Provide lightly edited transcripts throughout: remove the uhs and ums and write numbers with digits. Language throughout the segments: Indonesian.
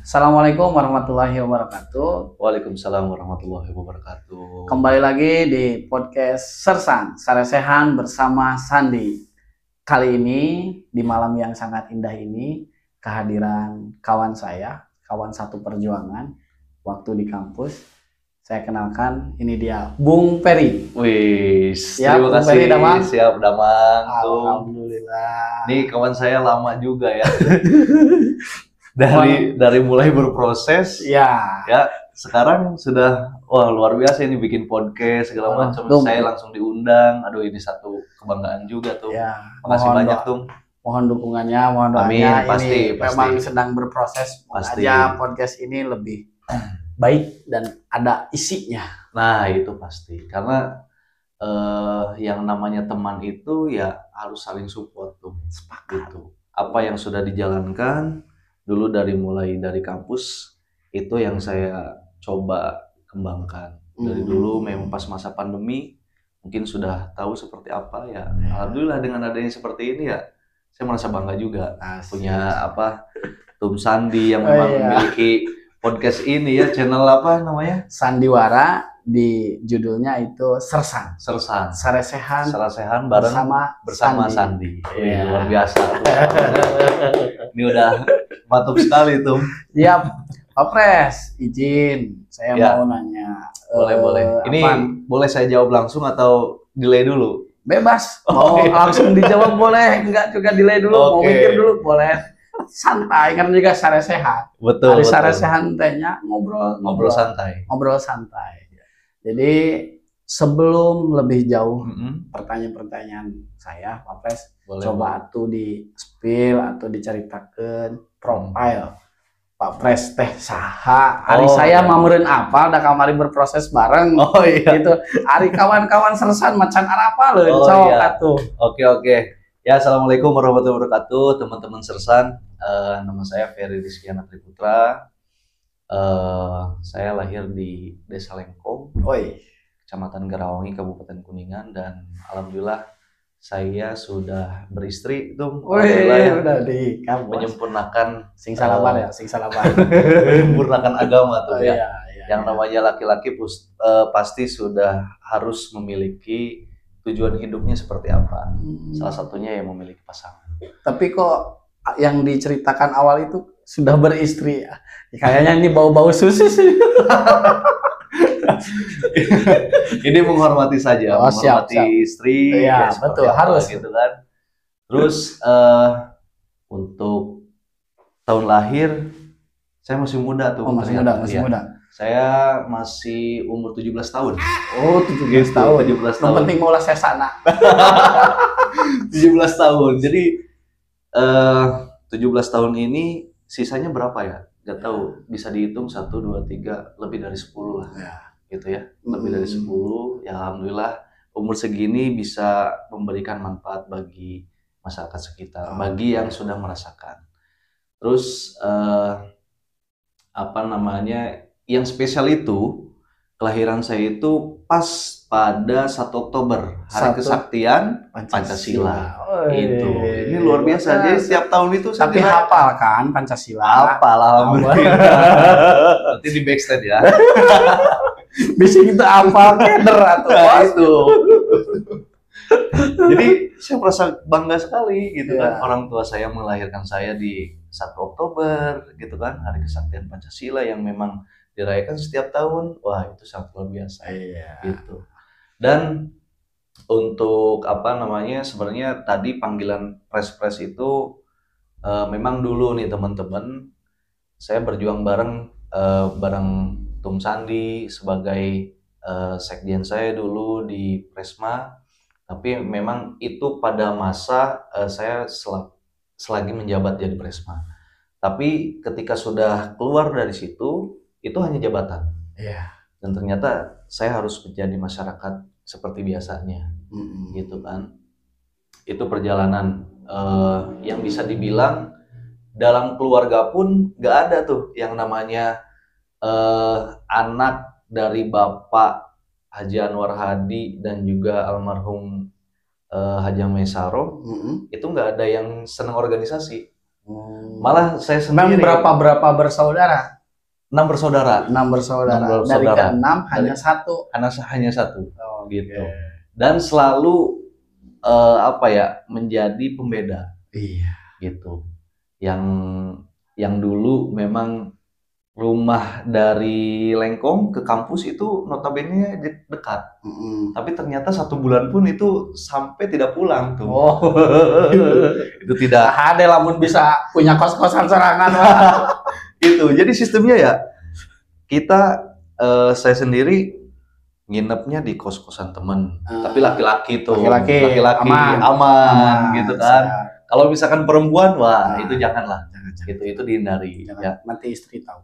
Assalamualaikum warahmatullahi wabarakatuh. Waalaikumsalam warahmatullahi wabarakatuh. Kembali lagi di podcast Sersan Saresehan bersama Sandi. Kali ini di malam yang sangat indah ini kehadiran kawan saya, kawan satu perjuangan waktu di kampus. Saya kenalkan, ini dia Bung Peri. Wih, Siap, terima Bung kasih. Peri, Damang? Siap, Damang. Tuh. Alhamdulillah. Nih kawan saya lama juga ya. dari mulai berproses. Ya. Ya, sekarang sudah luar biasa ini bikin podcast segala macam. Saya langsung diundang. Aduh, ini satu kebanggaan juga tuh. Ya, Makasih banyak tuh. Mohon dukungannya, mohon doanya. Amin, pasti. Memang sedang berproses. Pasti. Aja podcast ini lebih baik dan ada isinya. Nah, itu pasti. Karena yang namanya teman itu ya harus saling support tuh. Sepakat. Gitu. Apa yang sudah dijalankan dulu mulai dari kampus itu yang saya coba kembangkan. Dari dulu memang pas masa pandemi mungkin sudah tahu seperti apa ya. Alhamdulillah dengan adanya seperti ini ya saya merasa bangga juga. Punya Tum Sandi yang memang memiliki podcast ini ya, channel apa namanya? Sandiwara, di judulnya itu Sersan. Saresehan bersama Sandi. Luar biasa. Ini udah mantap sekali tuh. Siap, Pak Pres, izin saya mau nanya. Boleh. Ini boleh saya jawab langsung atau delay dulu? Bebas. Mau langsung dijawab boleh, enggak juga delay dulu, mau mikir dulu boleh. Santai kan juga saresehan. Betul. Saresehan tehnya ngobrol santai. Jadi sebelum lebih jauh pertanyaan-pertanyaan saya, Pak Pres, coba atuh di spill atau diceritakan profil Pak Pres teh saha. Ari saya mamureun apa da kamari berproses bareng. Gitu. Ari kawan-kawan Sersan macan arapaleun sok atuh. Oke. Ya, assalamualaikum warahmatullahi wabarakatuh, teman-teman Sersan. Nama saya Ferry Rizkiana Triputra. Saya lahir di Desa Lengkong, Kecamatan Garawangi, Kabupaten Kuningan, dan alhamdulillah saya sudah beristri tuh. Udah di kampus. Menyempurnakan sing salapan. menyempurnakan agama tuh ya. Yang Iya. namanya laki-laki pasti sudah harus memiliki tujuan hidupnya seperti apa. Salah satunya yang memiliki pasangan. Tapi kok yang diceritakan awal itu sudah beristri ya? Kayaknya ini bau-bau susu sih. Ini menghormati saja, menghormati istri. Iya, betul, harus gitu kan. Terus untuk tahun lahir saya masih muda tuh. Masih muda. Saya masih umur 17 tahun. 17 tahun. 17 tahun. Yang penting mau saya sana. 17 tahun. Jadi 17 tahun ini sisanya berapa ya? Gak tahu, bisa dihitung 1, 2, 3, lebih dari 10 lah. Gitu ya. Lebih dari 10. Ya alhamdulillah umur segini bisa memberikan manfaat bagi masyarakat sekitar, bagi yang sudah merasakan. Terus yang spesial itu kelahiran saya itu pas pada 1 Oktober, Hari Kesaktian Pancasila. Itu. Ini luar biasa. Jadi setiap tahun itu saya hafal kan Pancasila? Hafal, alhamdulillah. Nanti di backstage ya. Bisa kita hafal keder atau itu. Jadi saya merasa bangga sekali gitu kan. Orang tua saya melahirkan saya di 1 Oktober gitu kan, Hari Kesaktian Pancasila yang memang dirayakan setiap tahun. Wah, itu sangat luar biasa. Gitu. Dan untuk sebenarnya tadi panggilan pres itu memang dulu nih teman-teman, saya berjuang bareng Tum Sandi sebagai sekjen saya dulu di Presma. Tapi memang itu pada masa saya selagi menjabat jadi Presma. Tapi ketika sudah keluar dari situ, itu hanya jabatan. Dan ternyata saya harus menjadi masyarakat seperti biasanya. Gitu kan. Itu perjalanan yang bisa dibilang dalam keluarga pun gak ada tuh yang namanya anak dari Bapak Haji Anwar Hadi dan juga almarhum Haji Mesaro, itu nggak ada yang senang organisasi. Malah saya sendiri. Berapa bersaudara? 6 bersaudara. 6 bersaudara. Dari ke-6 hanya satu. Hanya satu. Gitu. Dan selalu menjadi pembeda. Iya. Gitu. Yang dulu memang rumah dari Lengkong ke kampus itu notabene dekat. Tapi ternyata 1 bulan pun itu sampai tidak pulang tuh. Itu tidak ada lamun bisa punya kos-kosan serangan. Gitu. Jadi sistemnya ya saya sendiri nginepnya di kos-kosan temen. Tapi laki-laki tuh. Laki-laki aman gitu kan. Kalau misalkan perempuan, wah itu janganlah. Itu dihindari. Jangan, nanti istri tahu.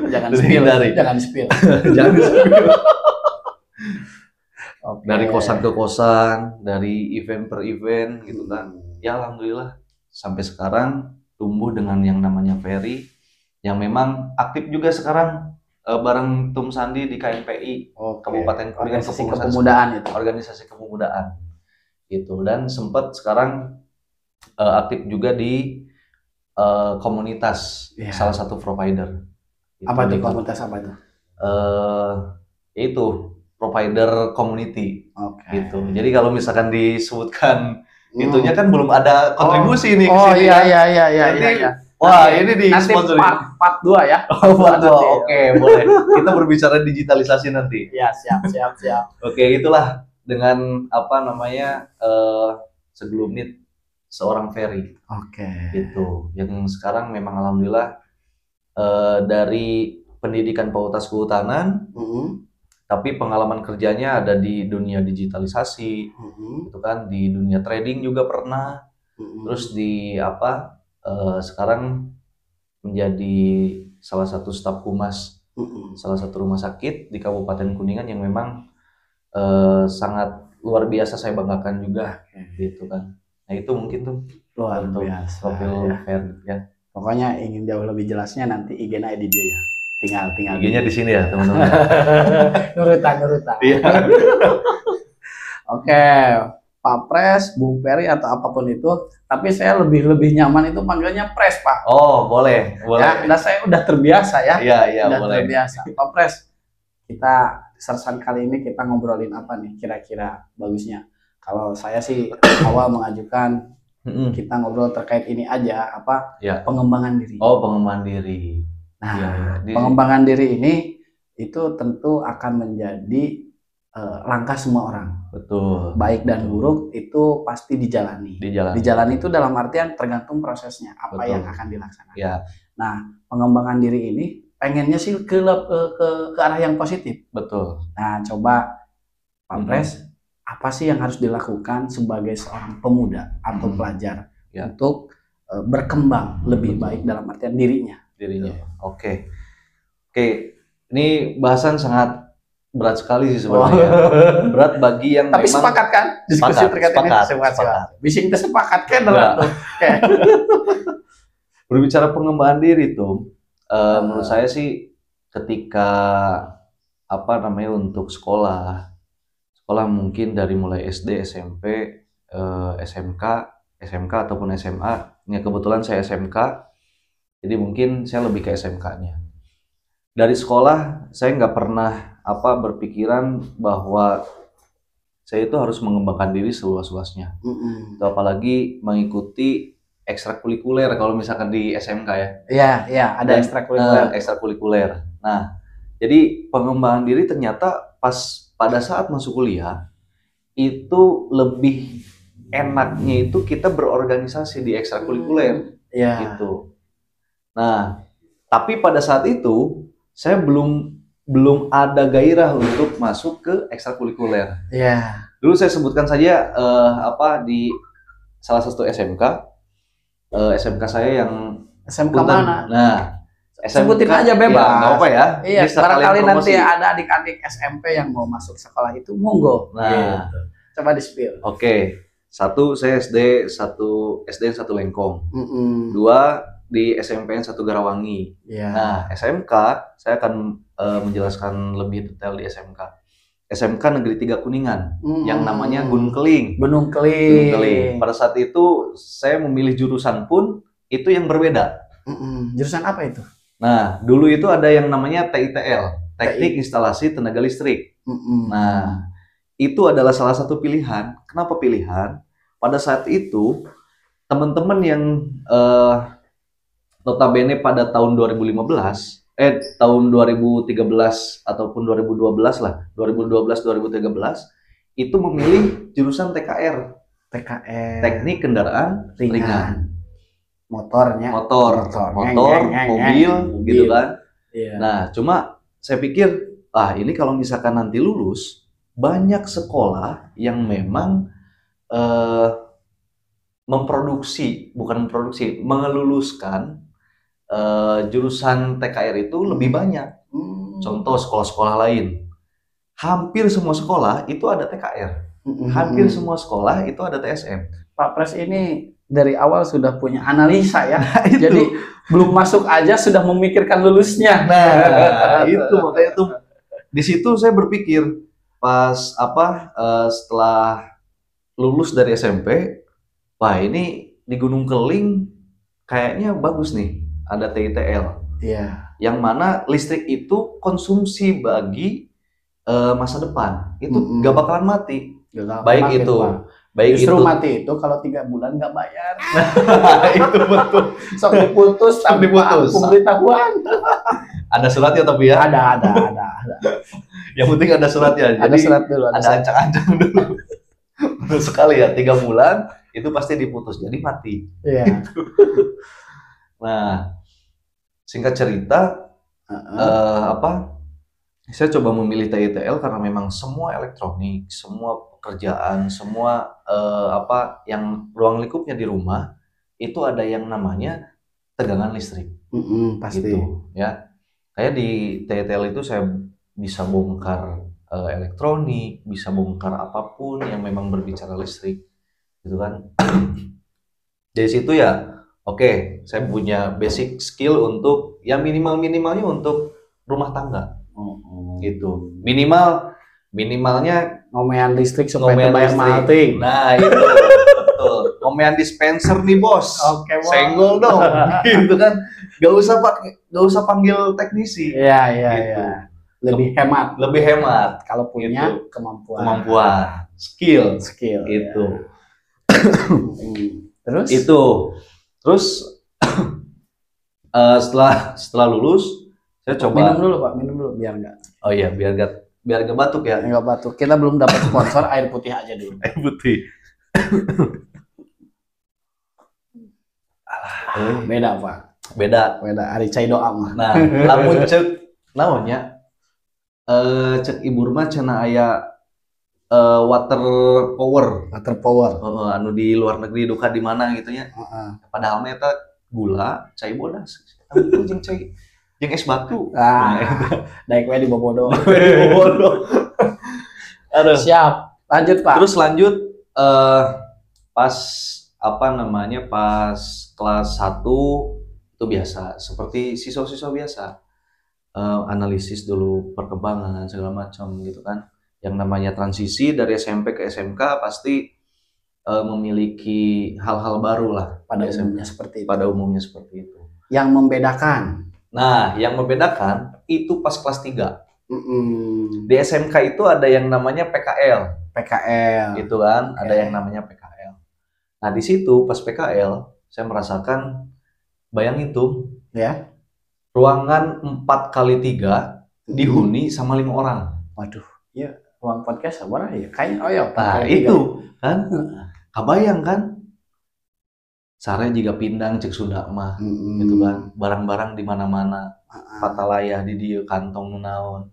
Jangan dihindari. Jangan spill. Dari kosan ke kosan, dari event per event gitu kan. Ya alhamdulillah sampai sekarang tumbuh dengan yang namanya Ferry yang memang aktif juga sekarang bareng Tum Sandi di KNPI, Kabupaten Kuningan Organisasi Kepemudaan gitu. Dan sempat sekarang aktif juga di komunitas salah satu provider. Apa itu komunitas apa itu? Itu provider community. Gitu. Jadi kalau misalkan disebutkan itunya kan belum ada kontribusi nih ke sini. Iya. Wah, ini di nanti part 2 ya. Part 2. Oke, boleh. Kita berbicara digitalisasi nanti. Ya, siap. Oke, itulah dengan segelumit seorang Ferry. Gitu. Yang sekarang memang alhamdulillah dari pendidikan Fakultas Kehutanan, tapi pengalaman kerjanya ada di dunia digitalisasi, gitu kan, di dunia trading juga pernah, terus di sekarang menjadi salah satu staf humas salah satu rumah sakit di Kabupaten Kuningan yang memang sangat luar biasa saya banggakan juga, gitu kan. Nah itu mungkin tuh luar biasa profil Ferry ya. Pokoknya ingin jauh lebih jelasnya nanti IG-nya di dia ya. Tinggal IG-nya di sini ya teman-teman. nurutan. Iya. Oke, Pak Pres, Bung Ferry atau apapun itu, tapi saya lebih nyaman itu panggilnya Pres, Pak. Oh, boleh. Ya, dan saya udah terbiasa ya. Iya, udah boleh. Terbiasa. Pak Pres, kita sersan kali ini kita ngobrolin apa nih kira-kira bagusnya? Kalau saya sih awal mengajukan kita ngobrol terkait ini aja, pengembangan diri. Oh, pengembangan diri. Nah, pengembangan diri ini itu tentu akan menjadi langkah semua orang. Betul. Baik dan buruk itu pasti dijalani. Dijalani itu dalam artian tergantung prosesnya, apa yang akan dilaksanakan. Ya. Nah, pengembangan diri ini pengennya sih ke arah yang positif. Betul. Nah, coba Pak Pres, apa sih yang harus dilakukan sebagai seorang pemuda atau pelajar untuk berkembang lebih baik dalam artian dirinya? Oke. Ini bahasan sangat berat sekali sih sebenarnya. Berat bagi yang tapi memang sepakat kan? Diskusi terkait ini sepakat. Bising tersepakat kan dalam tuh. Berbicara pengembangan diri tuh, menurut saya sih ketika untuk sekolah mungkin dari mulai SD, SMP, SMK ataupun SMA. Ya kebetulan saya SMK, jadi mungkin saya lebih ke SMK-nya. Dari sekolah saya nggak pernah berpikiran bahwa saya itu harus mengembangkan diri seluas-luasnya. Apalagi mengikuti ekstrakurikuler kalau misalkan di SMK ya. Iya, ada ekstrakurikuler. Nah, jadi pengembangan diri ternyata pada saat masuk kuliah itu lebih enaknya itu kita berorganisasi di ekstrakurikuler. Gitu. Nah, tapi pada saat itu saya belum ada gairah untuk masuk ke ekstrakurikuler. Dulu saya sebutkan saja di salah satu SMK saya yang SMK mana? Nah, sebutin aja bebas. Nggak apa ya. Iya, barangkali nanti ada adik-adik SMP yang mau masuk sekolah itu, monggo. Nah, gitu. Coba di-spill. Oke. Satu saya SD, satu Lengkong. Dua di SMPN 1 Garawangi. Nah, SMK saya akan menjelaskan lebih detail di SMK. SMK Negeri 3 Kuningan yang namanya Gunung Keling. Gunung Keling. Pada saat itu saya memilih jurusan pun itu yang berbeda. Jurusan apa itu? Nah, dulu itu ada yang namanya TITL, Teknik Instalasi Tenaga Listrik. Nah, itu adalah salah satu pilihan. Kenapa pilihan? Pada saat itu, teman-teman yang notabene pada tahun 2015, tahun 2013 ataupun 2012 lah, 2012-2013, itu memilih jurusan TKR. Teknik Kendaraan Ringan. Motor, mobil, gitu kan. Yeah. Nah, cuma saya pikir, ini kalau misalkan nanti lulus, banyak sekolah yang memang mengeluluskan jurusan TKR itu lebih banyak. Contoh sekolah-sekolah lain, hampir semua sekolah itu ada TKR. Hampir semua sekolah itu ada TSM. Pak Pres ini dari awal sudah punya analisa ya. Jadi belum masuk aja sudah memikirkan lulusnya. Nah, itu makanya tuh di situ saya berpikir pas setelah lulus dari SMP, wah ini di Gunung Keling kayaknya bagus nih, ada TITL. Iya. Yang mana listrik itu konsumsi bagi masa depan. Itu nggak bakalan mati. Baik itu. Justru mati itu kalau 3 bulan nggak bayar. Itu betul. Sok diputus tanpa pemberitahuan. Ada suratnya tapi ya? Ada. Yang penting ada suratnya. Jadi ada surat dulu. Ada ancang-ancang dulu. Betul sekali ya, 3 bulan itu pasti diputus. Jadi mati. Iya. Nah, singkat cerita, saya coba memilih TITL karena memang semua elektronik, semua pekerjaan, semua yang ruang lingkupnya di rumah itu ada yang namanya tegangan listrik. Pasti. Gitu, ya. Kayak di TITL itu saya bisa bongkar elektronik, bisa bongkar apapun yang memang berbicara listrik, gitu kan. Dari situ ya, oke, saya punya basic skill untuk yang minimalnya untuk rumah tangga. Gitu. Minimalnya ngomean listrik supaya bayar malting. Nah, itu betul. Ngomean dispenser nih, Bos. Oke, Bos. Senggol dong. Gitu kan. Gak usah panggil teknisi. Iya. Gitu. Lebih hemat kalau punya gitu. kemampuan. Skill itu. Terus setelah lulus saya coba minum dulu biar enggak. Oh iya, biar enggak batuk ya. Enggak batuk. Kita belum dapat sponsor air putih aja dulu. Air putih. Beda, Pak. Beda. Ari cai doa mah. Nah, lamun cek naonnya? Cek ibu rumah cenah aya water power. Anu di luar negeri duka di mana gitu ya. Padahal mah eta gula, cai bodas. Jeung cai jeung es batu. Daek we di Bobodo. Aduh. Siap. Lanjut, Pak. Terus lanjut pas pas kelas 1 itu biasa seperti siswa-siswa biasa. Analisis dulu perkembangan segala macam gitu kan. Yang namanya transisi dari SMP ke SMK pasti memiliki hal-hal baru lah pada umumnya seperti itu. Yang membedakan. Nah, yang membedakan itu pas kelas 3. Di SMK itu ada yang namanya PKL. Itu kan, ada yang namanya PKL. Nah, di situ pas PKL saya merasakan, bayangin tuh ya, ruangan 4x3 dihuni sama 5 orang. Waduh, ya ruang podcast apa ya? Kayaknya nah itu kan, kebayang kan? Sare juga pindang cek Sunda mah, gitu kan, barang-barang di mana-mana, patalayah di dia kantong naon.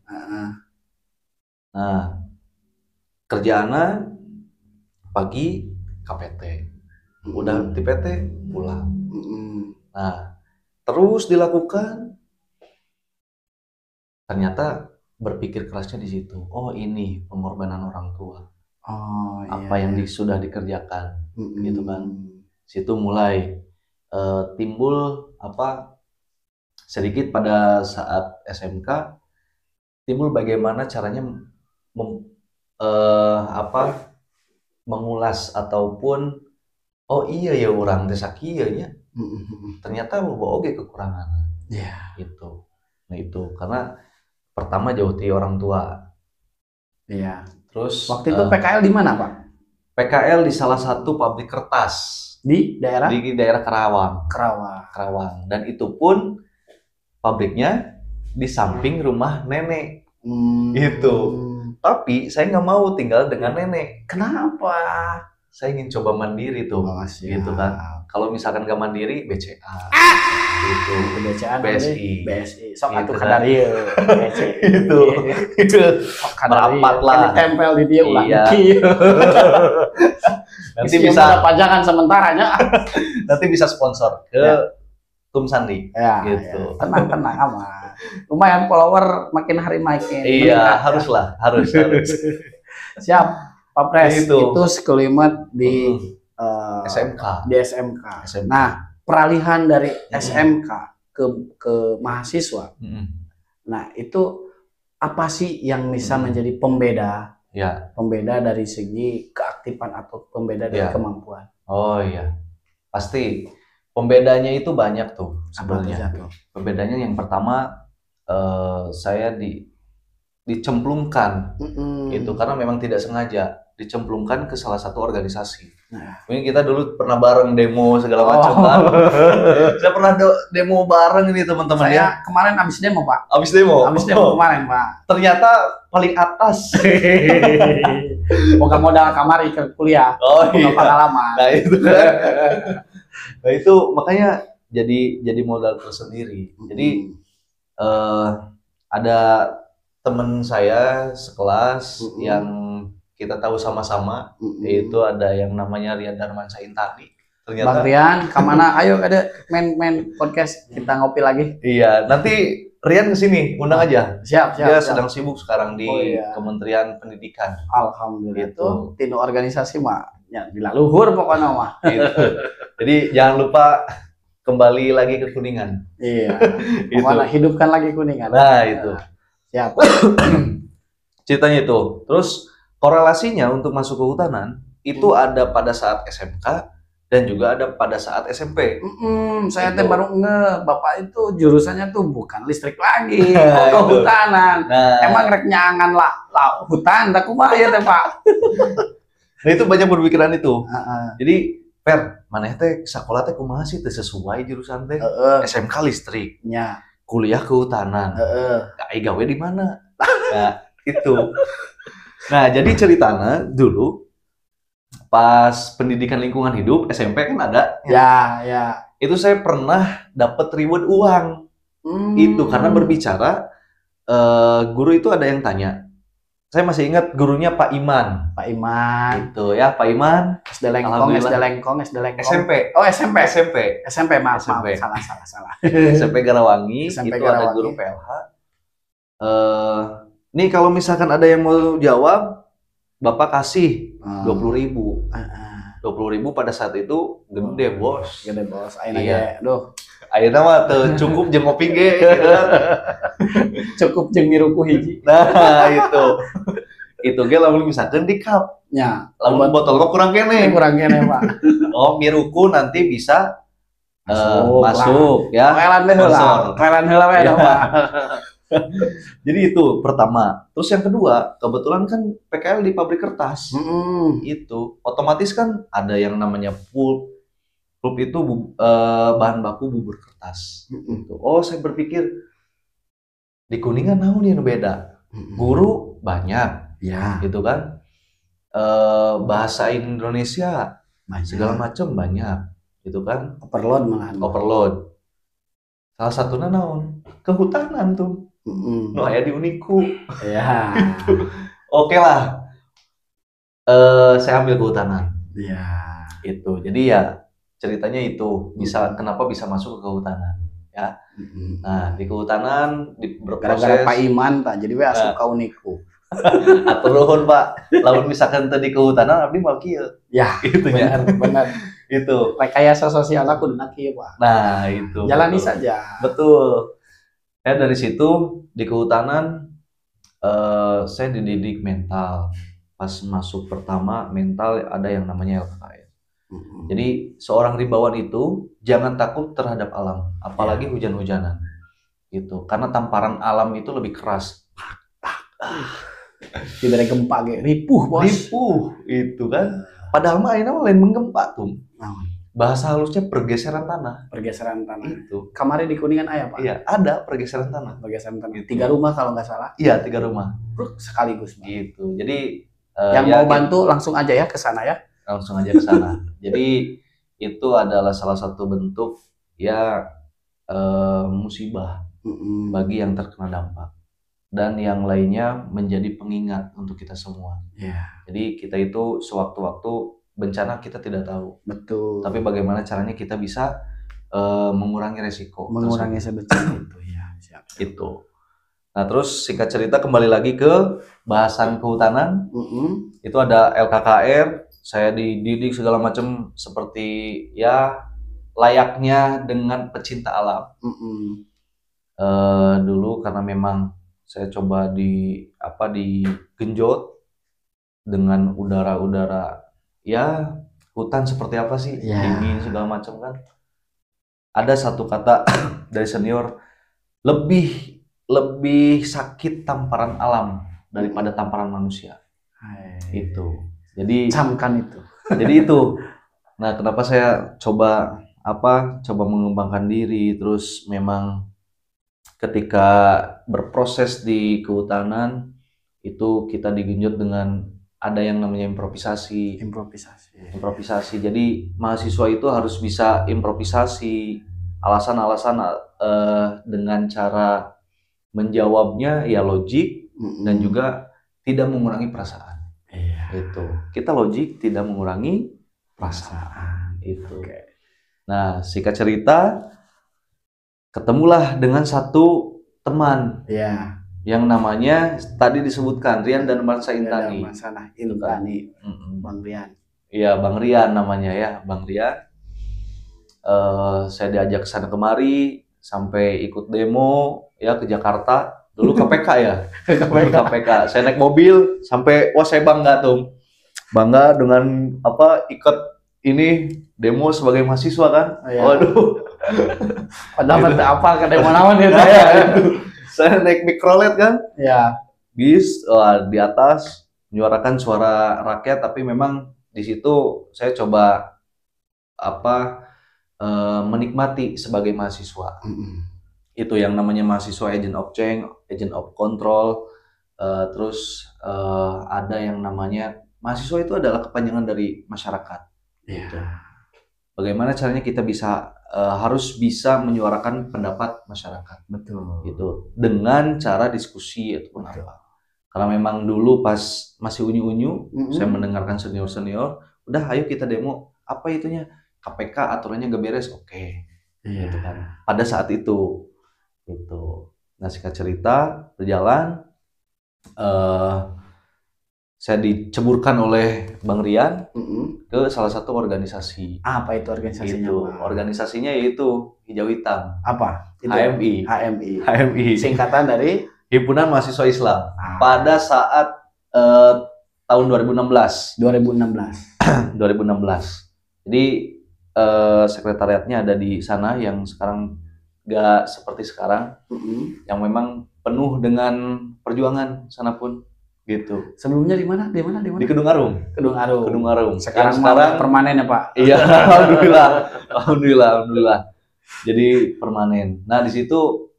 Nah, kerjaana pagi KPT, udah di PT pulang. Nah, terus dilakukan, ternyata berpikir kerasnya di situ. Oh, ini pengorbanan orang tua. Apa yang sudah dikerjakan, gitu kan. Situ mulai timbul sedikit pada saat SMK, timbul bagaimana caranya mengulas ataupun oh iya ya orang teh sakieu nya. Ternyata loba oge kekurangan. Iya. Gitu. Nah itu karena pertama jauh dari orang tua. Iya. Terus waktu itu PKL di mana, Pak? PKL di salah satu pabrik kertas di daerah Karawang. Dan itu pun pabriknya di samping rumah nenek. Itu. Tapi saya nggak mau tinggal dengan nenek. Kenapa? Saya ingin coba mandiri tuh, gitu kan. Kalau misalkan nggak mandiri, BCA. Gitu. BCA, BSI. Sok atuh kan. kadarieu. Itu. Merapat lah. Tempel di dia ulang. Iya. Nanti bisa pajangan sementaranya. Nanti bisa sponsor ke Tum Sandi. Ya, gitu. Ya. Tenang aman. Lumayan follower makin hari makin. Iya, harus. Siap, Pak Pres. Itu sekelimat di SMK. Di SMK. Nah, peralihan dari SMK ke mahasiswa. Nah, itu apa sih yang bisa menjadi pembeda? Ya. Pembeda dari segi keaktifan atau pembeda dari kemampuan? Oh iya, pasti pembedanya itu banyak tuh sebenarnya. Pembedanya yang pertama saya dicemplungkan itu karena memang tidak sengaja dicemplungkan ke salah satu organisasi. Mungkin kita dulu pernah bareng demo segala macam kan. Saya pernah demo bareng ini teman-teman. Saya kemarin habis demo, Pak. Habis demo Kemarin, Pak. Ternyata paling atas. Bukan modal kamari ke kuliah. Oh iya. Pengalaman. Nah itu kan. Nah itu makanya jadi modal tersendiri. Jadi ada teman saya sekelas yang kita tahu sama-sama, yaitu ada yang namanya Rian Darmansyah Intani. Ternyata Bang Rian, kemana? Ayo ada main podcast kita ngopi lagi. Iya, nanti Rian kesini, undang aja. Siap. Dia sedang sibuk sekarang di Kementerian Pendidikan. Alhamdulillah. Gitu. Tino organisasi mah, ya dilaluhur pokoknya mah. Gitu. Jadi jangan lupa kembali lagi ke Kuningan. Iya. Pokoknya hidupkan lagi Kuningan. Nah itu. Siap. Ceritanya itu. Terus korelasinya untuk masuk kehutanan itu ada pada saat SMK dan juga ada pada saat SMP. Saya teh baru Bapak itu jurusannya tuh bukan listrik lagi, kehutanan. Emang rek nyangan lah hutan, tak kumaha ya teh Pak. Nah itu banyak berpikiran itu. Jadi Per, maneh teh sekolah teh kumaha sih teh sesuai jurusan teh? SMK listrik. Nya. Kuliah kehutanan. Gawe di mana? Nah, itu. Nah, jadi ceritanya dulu pas pendidikan lingkungan hidup SMP kan ada. Ya. Itu saya pernah dapat reward uang. Itu karena berbicara guru itu ada yang tanya. Saya masih ingat gurunya Pak Iman. Itu ya, Pak Iman. SD Lengkong. SMP. Oh, SMP, maaf. SMP. Salah. SMP Garawangi. Itu ada guru PLH. Nih kalau misalkan ada yang mau jawab, Bapak kasih 20.000. 20.000 pada saat itu gede, Bos. Gede, Bos. Ayeuna aduh. Ayeuna mah teu cukup jeung ngopi ge gitu kan. Cukup jeung miruku hiji. Nah, itu. Itu ge lamun misalkan di cup. Nya, lamun botol kok kurang kene, Pak. Oh, miruku nanti bisa masuk ya. Kwelan heula we Pak. Jadi itu pertama. Terus yang kedua, kebetulan kan PKL di pabrik kertas. Itu otomatis kan ada yang namanya pulp. Pulp itu bahan baku bubur kertas. Gitu. Oh, saya berpikir di Kuningan naon yang beda. Guru banyak, gitu kan. Bahasa Indonesia banyak. Segala macam banyak, gitu kan. Overload. Salah satunya naon? Kehutanan tuh. No aya di Uniku. Ya. Oke lah. Saya ambil kehutanan. Ya. Itu. Jadi ya ceritanya itu kenapa bisa masuk ke kehutanan ya. Nah, di kehutanan berproses gara-gara Pak Iman tak jadi we asup ka Uniku. Atur nuhun Pak. Lamun misalkan teu di kehutanan abdi mah kieu. Ya, itu ya. Benar. Itu. Rekayasa sosial aku dina kieu, Pak. Nah, itu. Jalani saja. Betul. Ya dari situ di kehutanan saya dididik mental. Pas masuk pertama mental ada yang namanya LKS. Jadi seorang rimbawan itu jangan takut terhadap alam, apalagi hujan-hujanan. Gitu. Karena tamparan alam itu lebih keras. Diberi gempa kayak ripuh, Bos. Ripuh itu kan. Padahal mah ini lain menggempa tuh. Bahasa halusnya pergeseran tanah. Pergeseran tanah. Itu. Kemarin di Kuningan ayah, Pak. Iya, ada pergeseran tanah. Pergeseran tanah. 3 rumah kalau nggak salah. Iya, 3 rumah. Sekaligus, Pak. Gitu. Jadi yang mau bantu langsung aja ya ke sana ya. Langsung aja ke sana. Jadi itu adalah salah satu bentuk ya musibah bagi yang terkena dampak. Dan yang lainnya menjadi pengingat untuk kita semua. Jadi kita itu sewaktu-waktu bencana kita tidak tahu. Betul. Tapi bagaimana caranya kita bisa mengurangi resiko. Mengurangi bencana itu ya. Siap. Itu. Nah terus singkat cerita kembali lagi ke bahasan kehutanan. Itu ada LKKR. Saya dididik segala macam seperti ya layaknya dengan pecinta alam. Dulu karena memang saya coba digenjot dengan udara-udara ya hutan seperti apa sih, dingin segala macam kan. Ada satu kata dari senior, lebih sakit tamparan alam daripada tamparan manusia. Itu. Jadi camkan itu. Jadi itu. Nah, kenapa saya coba mengembangkan diri, terus memang ketika berproses di kehutanan itu kita digenjot dengan ada yang namanya improvisasi. Jadi mahasiswa itu harus bisa improvisasi, alasan-alasan dengan cara menjawabnya ya logik dan juga tidak mengurangi perasaan. Itu. Kita logik tidak mengurangi perasaan. Itu. Nah, singkat cerita ketemulah dengan satu teman yang namanya tadi disebutkan Rian dan Marsa Intani. Bang Rian. Iya, Bang Rian namanya ya, Bang Rian. Saya diajak sana kemari sampai ikut demo ya ke Jakarta. Dulu KPK ya, KPK. Saya naik mobil sampai saya bangga tuh, bangga dengan ikut ini demo sebagai mahasiswa kan. Waduh. Padahal apa ke demo-demo ya saya naik mikrolet kan. Bis di atas menyuarakan suara rakyat, tapi memang di situ saya coba menikmati sebagai mahasiswa. Itu yang namanya mahasiswa agent of change, agent of control, terus ada yang namanya mahasiswa itu adalah kepanjangan dari masyarakat. Gitu. Bagaimana caranya kita bisa harus bisa menyuarakan pendapat masyarakat. Betul. Gitu. Dengan cara diskusi ataupun apa. Karena memang dulu pas masih unyu-unyu, saya mendengarkan senior-senior, udah ayo kita demo. Apa itunya? KPK aturannya gak beres, oke. Gitu kan. Pada saat itu. Gitu. Nah, singkat cerita berjalan, saya diceburkan oleh Bang Rian ke salah satu organisasi. Apa itu organisasinya? Organisasinya yaitu Hijau Hitam. Apa? HMI. HMI. Singkatan dari Himpunan Mahasiswa Islam. Pada saat tahun 2016. 2016. Jadi sekretariatnya ada di sana yang sekarang gak seperti sekarang, yang memang penuh dengan perjuangan sana pun gitu. Sebelumnya di mana? Di Kedung Arum. Sekarang permanen ya Pak? Iya, alhamdulillah. Jadi permanen. Nah di situ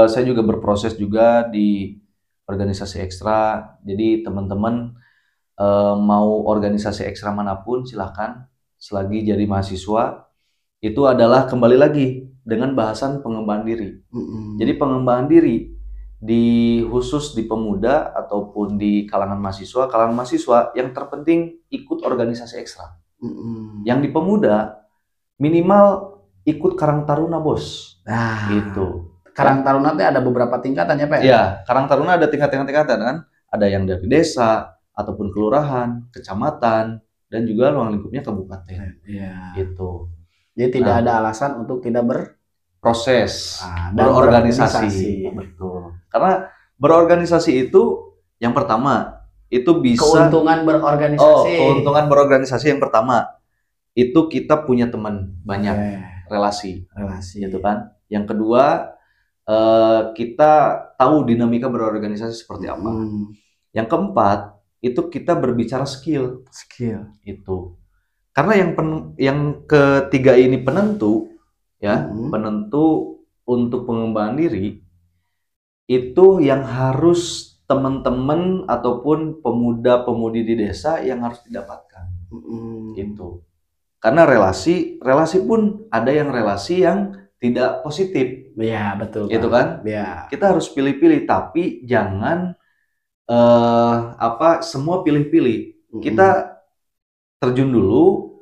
saya juga berproses juga di organisasi ekstra. Jadi teman-teman mau organisasi ekstra manapun silahkan, selagi jadi mahasiswa. Itu adalah kembali lagi dengan bahasan pengembangan diri. Jadi pengembangan diri khusus di pemuda ataupun di kalangan mahasiswa yang terpenting ikut organisasi ekstra. Yang di pemuda minimal ikut Karang Taruna, Bos. Nah, itu. Karang Taruna itu ada beberapa tingkatan ya, Pak? Iya, Karang Taruna ada tingkatan kan. Ada yang dari desa ataupun kelurahan, kecamatan, dan juga ruang lingkupnya kabupaten. Iya. Itu. Jadi tidak ada alasan untuk tidak berproses, berorganisasi. Betul. Karena berorganisasi itu yang pertama itu bisa keuntungan berorganisasi. Keuntungan berorganisasi yang pertama itu kita punya teman banyak, relasi, gitu kan. Yang kedua, kita tahu dinamika berorganisasi seperti apa. Yang keempat, itu kita berbicara skill itu. Karena yang ketiga ini penentu, ya, penentu untuk pengembangan diri, itu yang harus teman-teman ataupun pemuda-pemudi di desa yang harus didapatkan. Itu. Karena relasi pun ada yang relasi yang tidak positif. Iya, betul. Itu kan? Ya. Kita harus pilih-pilih, tapi jangan semua pilih-pilih. Kita terjun dulu,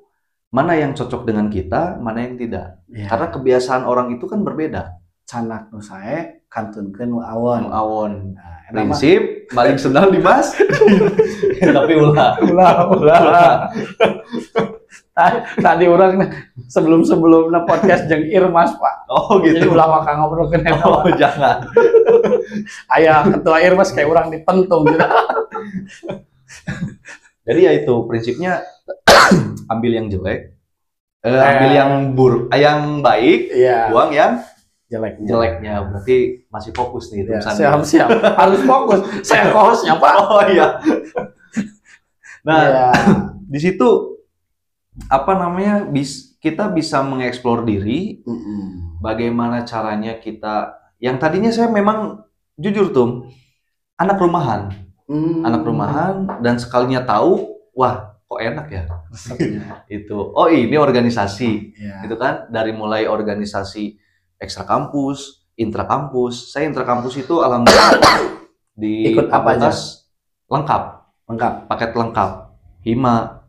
mana yang cocok dengan kita, mana yang tidak. Karena kebiasaan orang itu kan berbeda. Canak nu sae kantunkeun awon. Nah, prinsip paling senang dibahas. Tapi ulah. Tadi orang sebelum podcast jeung Irmas, Pak. Oh gitu. Jadi ulah maka ngobrolkeun eta. Oh, jangan. Aya ketua Irmas kayak orang dipentung gitu. Jadi ya itu prinsipnya, ambil yang jelek, ambil yang baik, buang yang jeleknya. Berarti masih fokus nih, siap. Harus fokus. Saya hostnya, Pak. Oh iya. Nah, di situ kita bisa mengeksplor diri. Bagaimana caranya kita, yang tadinya saya memang jujur tuh anak rumahan. Dan sekalinya tahu, wah kok enak ya. Itu. Oh, ini organisasi. Gitu kan, dari mulai organisasi ekstra kampus, intrakampus. Saya intrakampus itu alhamdulillah di ikut apa aja? Lengkap. Paket lengkap. Hima,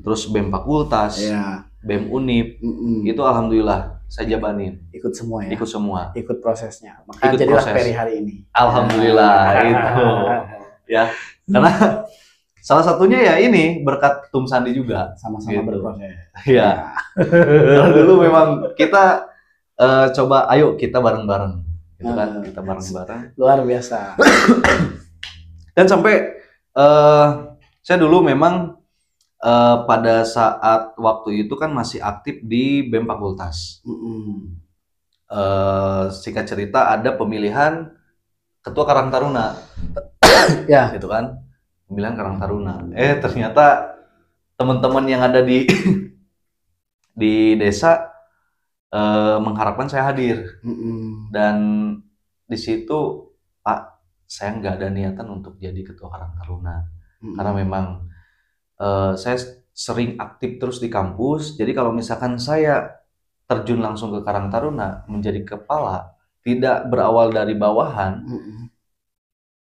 terus BEM fakultas, BEM Unip, itu alhamdulillah saya jabanin. Ikut semua ya? Ikut semua. Ikut prosesnya. Maka jadilah Peri hari ini. Alhamdulillah, itu. Ya, karena salah satunya ya ini berkat Tum Sandi juga. Sama-sama berproses. Iya. Karena dulu memang kita coba, ayo kita bareng-bareng. Gitu kan, kita bareng-bareng. Luar biasa. Dan sampai saya dulu memang pada saat waktu itu kan masih aktif di BEM fakultas. Singkat cerita ada pemilihan ketua Karang Taruna. Ya, gitu kan, pemilihan Karang Taruna. Ternyata teman-teman yang ada di desa mengharapkan saya hadir. Dan di situ, Pak, saya nggak ada niatan untuk jadi ketua Karang Taruna. Karena memang saya sering aktif terus di kampus. Jadi kalau misalkan saya terjun langsung ke Karang Taruna menjadi kepala, tidak berawal dari bawahan,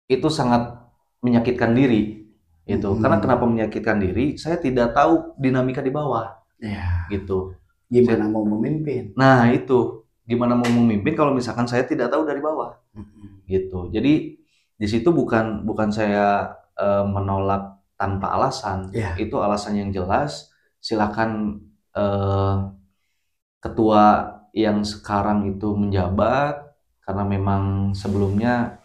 itu sangat menyakitkan diri. Itu. Karena kenapa menyakitkan diri? Saya tidak tahu dinamika di bawah. Gitu. Gimana mau memimpin? Nah, itu. Gimana mau memimpin kalau misalkan saya tidak tahu dari bawah. Gitu. Jadi di situ bukan saya menolak tanpa alasan. Itu alasan yang jelas. Silakan ketua yang sekarang itu menjabat, karena memang sebelumnya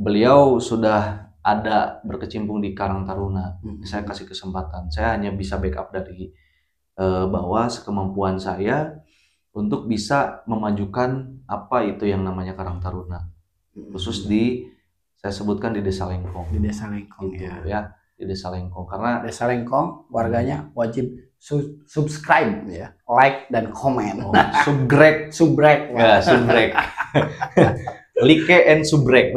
beliau sudah ada berkecimpung di Karang Taruna. Saya kasih kesempatan. Saya hanya bisa backup dari bawah sekemampuan saya untuk bisa memajukan apa itu yang namanya Karang Taruna. Khusus saya sebutkan di Desa Lengkong. Di Desa Lengkong gitu, ya. Di Desa Lengkong. Karena Desa Lengkong warganya wajib subscribe ya, like dan komen. Subrek. Ya, subrek. Like and subrek.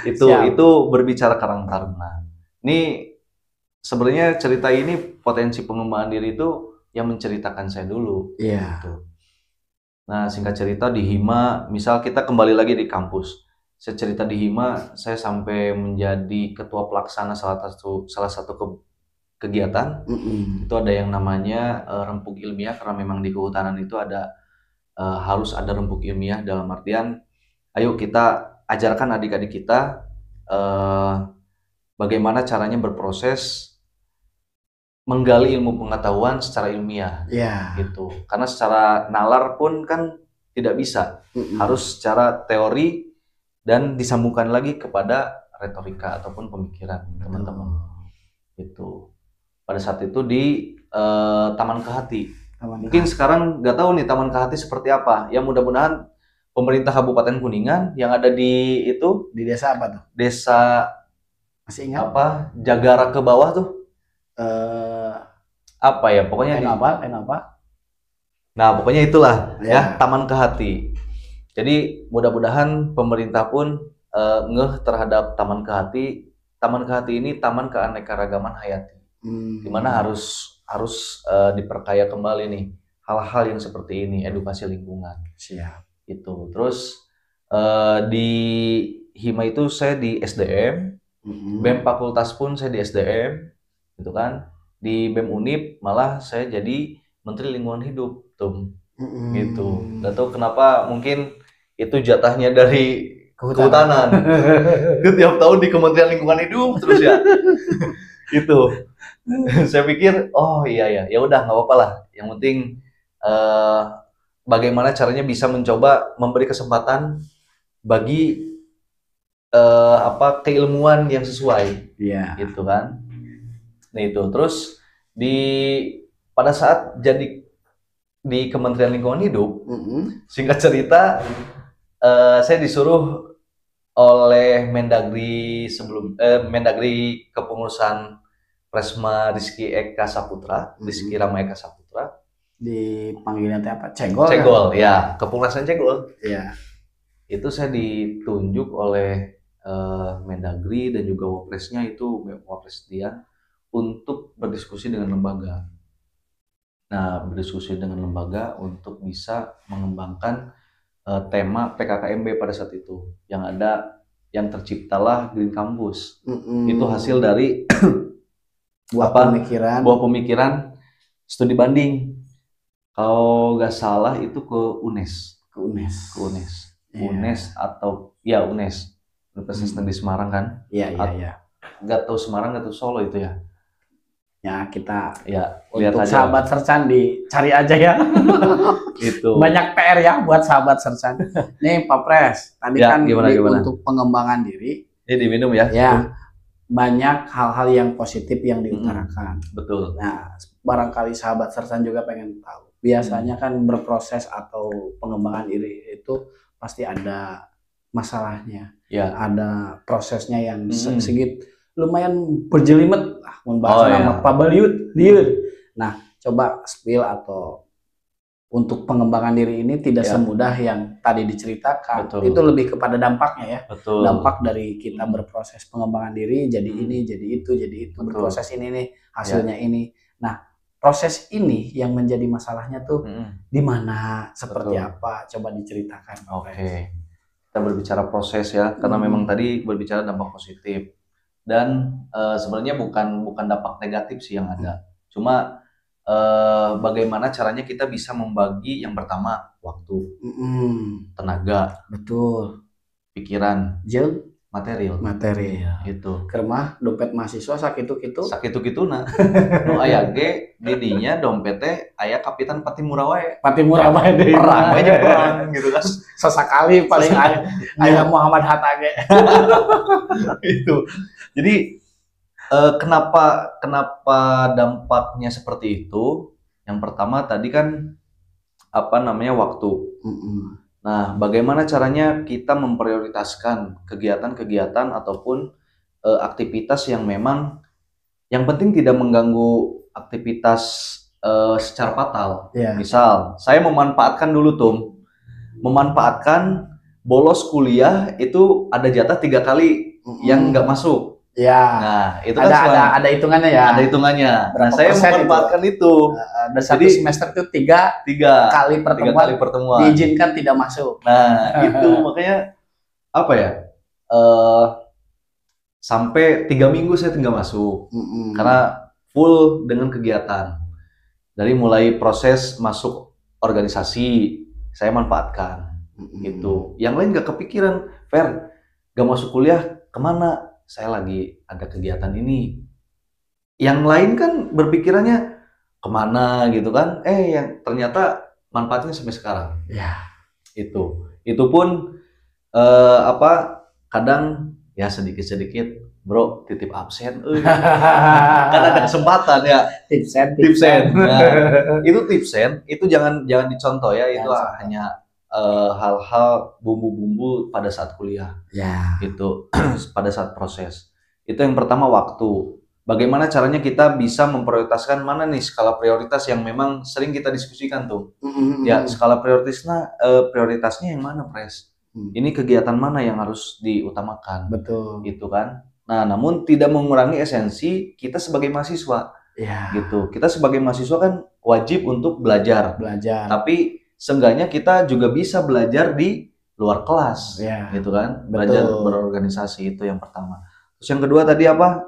Itu berbicara Karang Taruna. Ini sebenarnya cerita ini, potensi pengembangan diri itu yang menceritakan saya dulu. Gitu. Nah, singkat cerita di Hima, misal kita kembali lagi di kampus. Saya cerita di Hima, saya sampai menjadi ketua pelaksana salah satu kegiatan. Itu ada yang namanya rempuk ilmiah, karena memang di kehutanan itu ada harus ada rempuk ilmiah, dalam artian ayo kita ajarkan adik-adik kita bagaimana caranya berproses menggali ilmu pengetahuan secara ilmiah. Gitu. Karena secara nalar pun kan tidak bisa. Harus secara teori dan disambungkan lagi kepada retorika ataupun pemikiran teman-teman. Gitu. pada saat itu di Taman Kehati. Mungkin sekarang nggak tahu nih Taman Kehati seperti apa. Ya mudah-mudahan pemerintah Kabupaten Kuningan yang ada di itu di desa apa tuh? Desa masih ingat? Apa? Jagara ke bawah tuh? Apa ya? Pokoknya apa? Nah, pokoknya itulah ya Taman Kehati. Jadi mudah-mudahan pemerintah pun ngeh terhadap Taman Kehati. Taman Kehati ini taman keanekaragaman hayati. Dimana harus diperkaya kembali nih hal-hal yang seperti ini, edukasi lingkungan. Siap. Itu. Terus di Hima itu saya di SDM, BEM Fakultas pun saya di SDM, gitu kan. Di BEM Unip malah saya jadi Menteri Lingkungan Hidup, tuh, gitu. Gak tahu kenapa, mungkin itu jatahnya dari kehutanan. Tiap tahun di Kementerian Lingkungan Hidup terus ya. Itu. Saya pikir, oh iya ya udah nggak apa-apa lah. Yang penting bagaimana caranya bisa mencoba memberi kesempatan bagi keilmuan yang sesuai, gitu kan. Nah itu terus pada saat jadi di Kementerian Lingkungan Hidup, singkat cerita saya disuruh oleh Mendagri Mendagri Kepengurusan Presma Rizky Eka Saputra, Rizky Rama Eka Saputra. Dipanggilnya apa? Cegol. Cegol, ya, Kepengurusan Cegol. Iya. Itu saya ditunjuk oleh Mendagri dan juga Wapresnya itu Wapres Dian untuk berdiskusi dengan lembaga. Nah, berdiskusi dengan lembaga untuk bisa mengembangkan tema PKKMB pada saat itu. Yang terciptalah Green Campus. Itu hasil dari buah pemikiran studi banding. Kalau nggak salah itu ke UNES. UNES atau ya UNES. Universitas Negeri Semarang kan? Iya. Nggak tahu Semarang, nggak tahu Solo itu ya. Ya kita lihat untuk aja. Sahabat Sersan dicari aja ya. Itu. Banyak PR ya buat sahabat Sersan. Nih Pak Pres, tadi kan gimana? Untuk pengembangan diri. Ini diminum ya. Ya. Banyak hal-hal yang positif yang diutarakan. Betul. Nah, barangkali sahabat Sersan juga pengen tahu. Biasanya kan berproses atau pengembangan diri itu pasti ada masalahnya. Ya. Ada prosesnya yang sedikit lumayan berjelimet lah, nama Pak Baliut. Nah, coba spill atau untuk pengembangan diri ini tidak semudah yang tadi diceritakan. Betul. Itu lebih kepada dampaknya ya. Betul. Dampak dari kita berproses pengembangan diri jadi ini, jadi itu. Betul. Berproses ini nih, hasilnya ini. Nah, proses ini yang menjadi masalahnya tuh di mana, seperti apa? Coba diceritakan. Oke. Kita berbicara proses ya, karena memang tadi berbicara dampak positif. Dan sebenarnya bukan dampak negatif sih yang ada. Cuma bagaimana caranya kita bisa membagi yang pertama waktu, tenaga, betul, pikiran, material. Itu. Kermah dompet mahasiswa sakitu nah. Nu aya ge didinya dompetnya aya Kapitan Patimura wae. Deh. Perang gitu kan. Sesekali paling aya Muhammad Hatta ge. Itu. Jadi kenapa dampaknya seperti itu? Yang pertama tadi kan waktu. Nah, bagaimana caranya kita memprioritaskan kegiatan-kegiatan ataupun aktivitas yang memang yang penting tidak mengganggu aktivitas secara fatal. Misal, saya memanfaatkan bolos kuliah itu ada jatah 3 kali yang nggak masuk. Ya. Nah, itu kan ada hitungannya ya. Ada hitungannya. Nah, saya memanfaatkan itu. Jadi semester itu 3 kali pertemuan diizinkan tidak masuk. Nah, itu makanya sampai 3 minggu saya tinggal masuk. Karena full dengan kegiatan. Dari mulai proses masuk organisasi, saya manfaatkan. Gitu. Yang lain gak kepikiran, Fer, gak masuk kuliah kemana? Saya lagi ada kegiatan ini. Yang lain kan berpikirannya kemana gitu kan? Yang ternyata manfaatnya sampai sekarang. Ya. Itu pun kadang ya sedikit-sedikit bro titip absen, kan ada kesempatan ya. Tipsen. Nah, itu tipsen, itu jangan dicontoh ya, itu hanya hal-hal bumbu-bumbu pada saat kuliah. Ya. Itu pada saat proses. Itu yang pertama waktu. Bagaimana caranya kita bisa memprioritaskan mana nih skala prioritas yang memang sering kita diskusikan tuh. Ya, skala prioritasnya yang mana, Pres? Ini kegiatan mana yang harus diutamakan? Betul. Gitu kan. Nah, namun tidak mengurangi esensi kita sebagai mahasiswa. Ya. Gitu. Kita sebagai mahasiswa kan wajib untuk belajar. Tapi seenggaknya kita juga bisa belajar di luar kelas. Ya. Gitu kan. Belajar berorganisasi, itu yang pertama. Terus yang kedua tadi apa?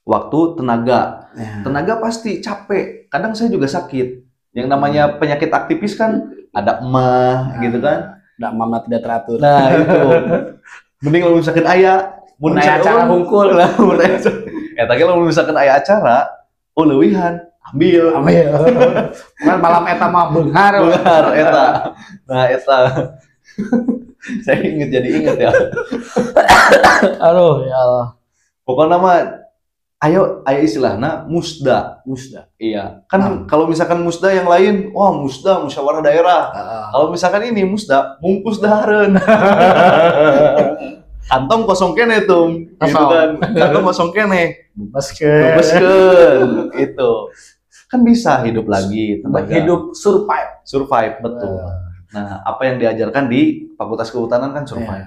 Waktu, tenaga. Tenaga pasti capek. Kadang saya juga sakit. Yang namanya penyakit aktivis kan ada emah gitu kan. Ada emah tidak teratur. Nah, itu. Mending kalau misalkan ayah mun acara hungkul lah, tadi kalau misalkan ayah acara, leuwihan, ambil. Kan malam eta mah beunghar eta. Nah, eta. Saya inget ya. Aduh, ya Allah. Pokoknya mah ayo istilahnya musda. Iya. Kan kalau misalkan musda yang lain, wah musda musyawarah daerah. Kalau misalkan ini musda mungkus dahareun. Kantong kosong kene tuh. Gitu kan. Kantong kosong kene. Bebaskeun. Itu. Kan bisa hidup lagi, tenaga. Hidup Survive, betul. Nah, apa yang diajarkan di Fakultas Kehutanan kan survive.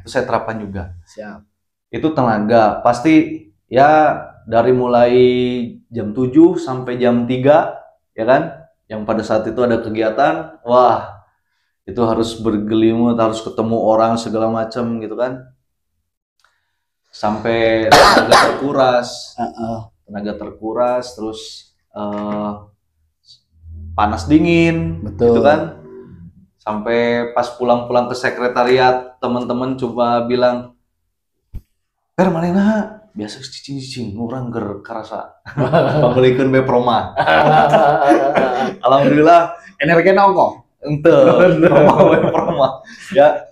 Itu saya terapkan juga. Siap. Itu tenaga, pasti ya dari mulai jam 7 sampai jam 3, ya kan? Yang pada saat itu ada kegiatan, wah, itu harus bergelimut, harus ketemu orang segala macam gitu kan. Sampai tenaga terkuras, terus panas dingin, betul. Gitu kan. Sampai pas pulang-pulang ke sekretariat, teman-teman coba bilang, "Per manehna biasa cicing-cicing urang ger karasa." Pamulikeun we proma. Alhamdulillah energina ongko. Henteu, proma. Ya.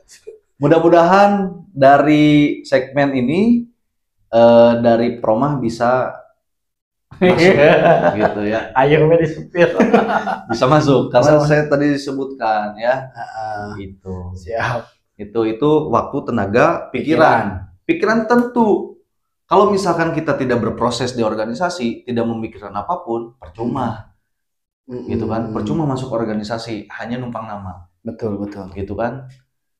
Mudah-mudahan dari segmen ini dari proma bisa masuk gitu ya. Ayo we disupir. Bisa masuk karena saya tadi disebutkan ya. Itu. Siap. Itu waktu, tenaga, pikiran tentu. Kalau misalkan kita tidak berproses di organisasi, tidak memikirkan apapun, percuma. Gitu kan? Percuma masuk organisasi, hanya numpang nama. Betul. Gitu kan?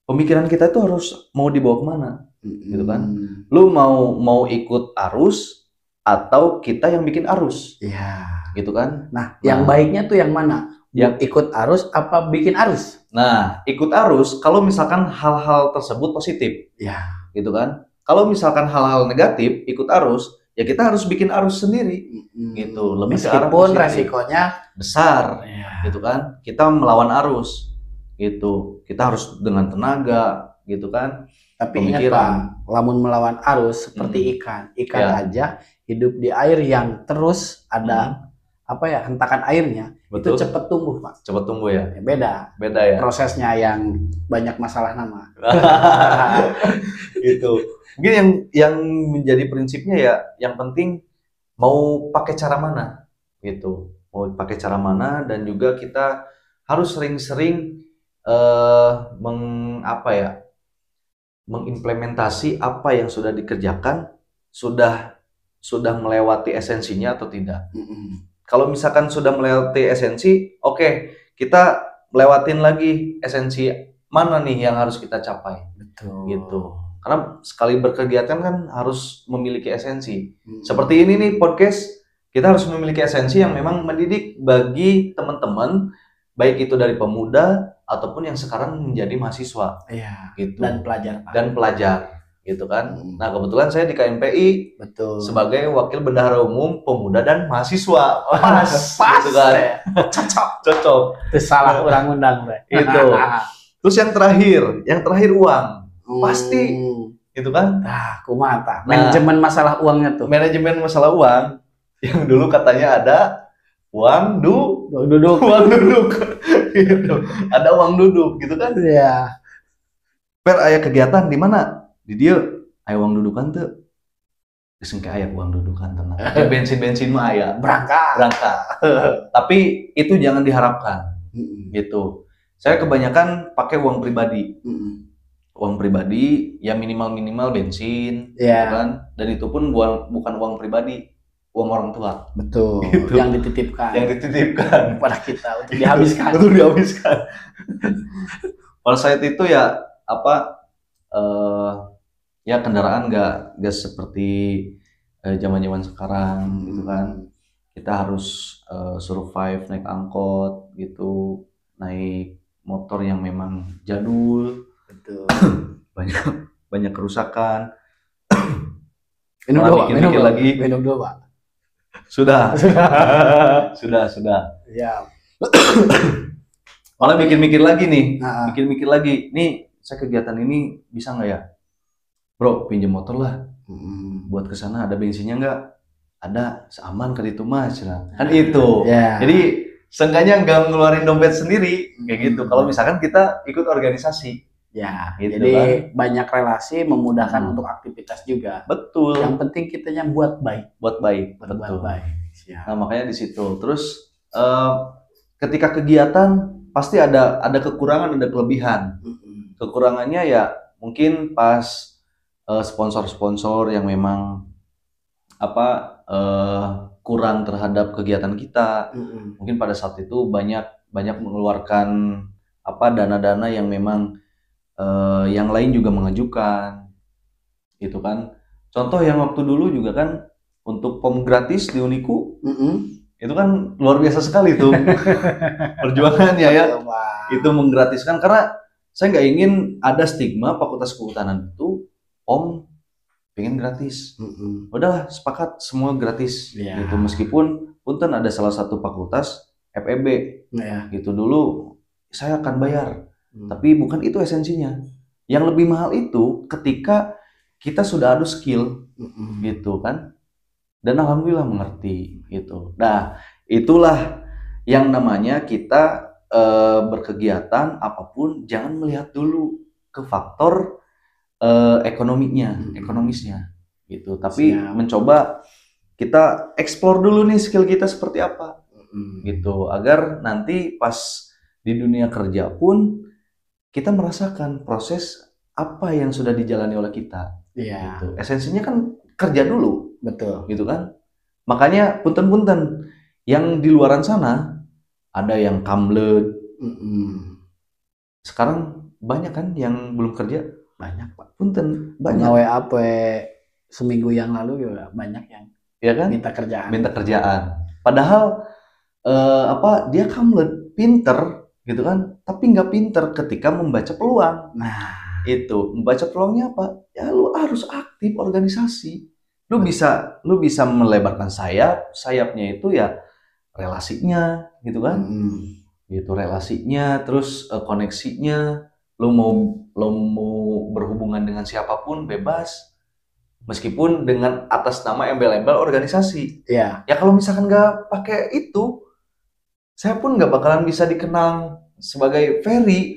Pemikiran kita itu harus mau dibawa kemana? Gitu kan? Lu mau ikut arus atau kita yang bikin arus? Iya. Gitu kan? Nah, yang baiknya tuh yang mana? Yang ikut arus apa bikin arus? Nah, ikut arus kalau misalkan hal-hal tersebut positif. Ya. Gitu kan? Kalau misalkan hal-hal negatif, ikut arus, ya kita harus bikin arus sendiri. Gitu. Lebih meskipun resikonya besar. Ya. Gitu kan? Kita melawan arus. Gitu. Kita harus dengan tenaga, gitu kan? Tapi ingat Pak, lamun melawan arus seperti ikan aja hidup di air yang terus ada hentakan airnya. Betul. Itu cepat tumbuh Pak. Cepat tumbuh ya. Beda ya. Prosesnya yang banyak masalah nama. Gitu. Mungkin yang menjadi prinsipnya ya, yang penting mau pakai cara mana, gitu. Mau pakai cara mana, dan juga kita harus sering-sering mengimplementasi apa yang sudah dikerjakan, sudah melewati esensinya atau tidak. Kalau misalkan sudah melewati esensi, oke, kita lewatin lagi esensi mana nih yang harus kita capai. Betul. Gitu. Karena sekali berkegiatan kan harus memiliki esensi. Seperti ini nih podcast, kita harus memiliki esensi yang memang mendidik bagi teman-teman, baik itu dari pemuda ataupun yang sekarang menjadi mahasiswa. Iya. Gitu. Dan pelajar. Gitu kan. Nah, kebetulan saya di KMPI sebagai wakil bendahara umum pemuda dan mahasiswa. Pas gitu kan. Cocok. Itu salah orang undang itu. Terus yang terakhir uang. Pasti gitu kan. Kumaha manajemen masalah uangnya tuh. Manajemen masalah uang yang dulu katanya ada uang duduk. Gitu. Ada uang duduk gitu kan. Iya. Per aya kegiatan di mana? Di dia aya uang dudukan tuh. Disengke aya uang dudukan tenang. Bensin mah aya. Berangkat. Tapi itu jangan diharapkan. Gitu. Saya kebanyakan pakai uang pribadi. Uang pribadi ya minimal bensin, gitu kan. Dan itu pun bukan uang pribadi, uang orang tua. Betul. Gitu. Yang dititipkan kepada kita untuk dihabiskan. Pada saat itu ya ya kendaraan nggak seperti zaman sekarang gitu kan. Kita harus survive naik angkot gitu, naik motor yang memang jadul. Betul. banyak kerusakan. Minum dulu Pak. Sudah. Ya. Malah mikir-mikir lagi nih. Nih saya kegiatan ini bisa nggak ya? Bro, pinjam motor lah. Buat kesana ada bensinnya nggak? Ada, seaman ke itu mas. Kan itu. Jadi seenggaknya nggak ngeluarin dompet sendiri kayak gitu. Kalau misalkan kita ikut organisasi. Ya, gitu jadi kan. Banyak relasi memudahkan untuk aktivitas juga. Betul. Yang penting kitanya buat baik. Betul. Nah makanya di situ. Terus ketika kegiatan pasti ada kekurangan, ada kelebihan. Kekurangannya ya mungkin pas sponsor-sponsor yang memang kurang terhadap kegiatan kita. Mungkin pada saat itu banyak mengeluarkan dana-dana yang memang yang lain juga mengajukan gitu kan. Contoh yang waktu dulu juga kan untuk pom gratis di Uniku itu kan luar biasa sekali tuh perjuangannya ya. Itu menggratiskan karena saya nggak ingin ada stigma fakultas kehutanan itu pom pengen gratis. Udahlah sepakat semua gratis gitu. Meskipun punten ada salah satu fakultas FEB gitu dulu saya akan bayar. Tapi bukan itu esensinya. Yang lebih mahal itu ketika kita sudah ada skill gitu kan. Dan alhamdulillah mengerti gitu. Nah, itulah yang namanya kita berkegiatan apapun jangan melihat dulu ke faktor ekonomisnya gitu. Tapi mencoba kita explore dulu nih skill kita seperti apa. Gitu agar nanti pas di dunia kerja pun kita merasakan proses apa yang sudah dijalani oleh kita. Gitu. Esensinya kan kerja dulu. Betul. Gitu kan. Makanya punten-punten yang di luaran sana ada yang kamlet. Sekarang banyak kan yang belum kerja? Banyak Pak. Punten, banyak. WA seminggu yang lalu juga banyak yang minta kerjaan. Padahal dia kamlet, pinter gitu kan, tapi nggak pinter ketika membaca peluang. Nah, itu membaca peluangnya apa? Ya lu harus aktif organisasi. Lu bisa melebarkan sayapnya itu ya relasinya gitu kan. Gitu relasinya, terus koneksinya. Lu mau berhubungan dengan siapapun bebas. Meskipun dengan atas nama embel-embel organisasi. Ya kalau misalkan nggak pakai itu, saya pun nggak bakalan bisa dikenal sebagai Ferry.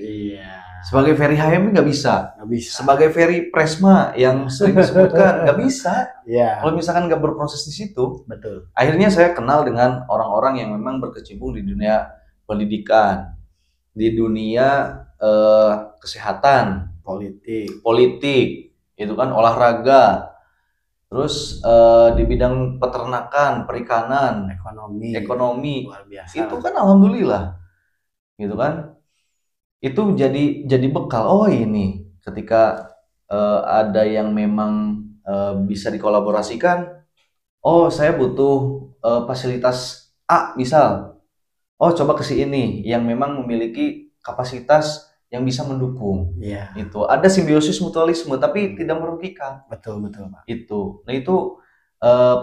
Sebagai Ferry HM nggak bisa. Sebagai Ferry Presma yang sering disebutkan nggak bisa. Kalau misalkan nggak berproses di situ. Betul. Akhirnya saya kenal dengan orang-orang yang memang berkecimpung di dunia pendidikan, di dunia kesehatan, politik, itu kan olahraga. Terus di bidang peternakan, perikanan, ekonomi, luar biasa. Itu kan alhamdulillah, gitu kan? Itu jadi bekal. Oh ini ketika ada yang memang bisa dikolaborasikan. Oh saya butuh fasilitas A misal. Oh coba ke si ini yang memang memiliki kapasitas yang bisa mendukung. Itu ada simbiosis mutualisme tapi tidak merugikan. Betul Pak. Itu. Nah itu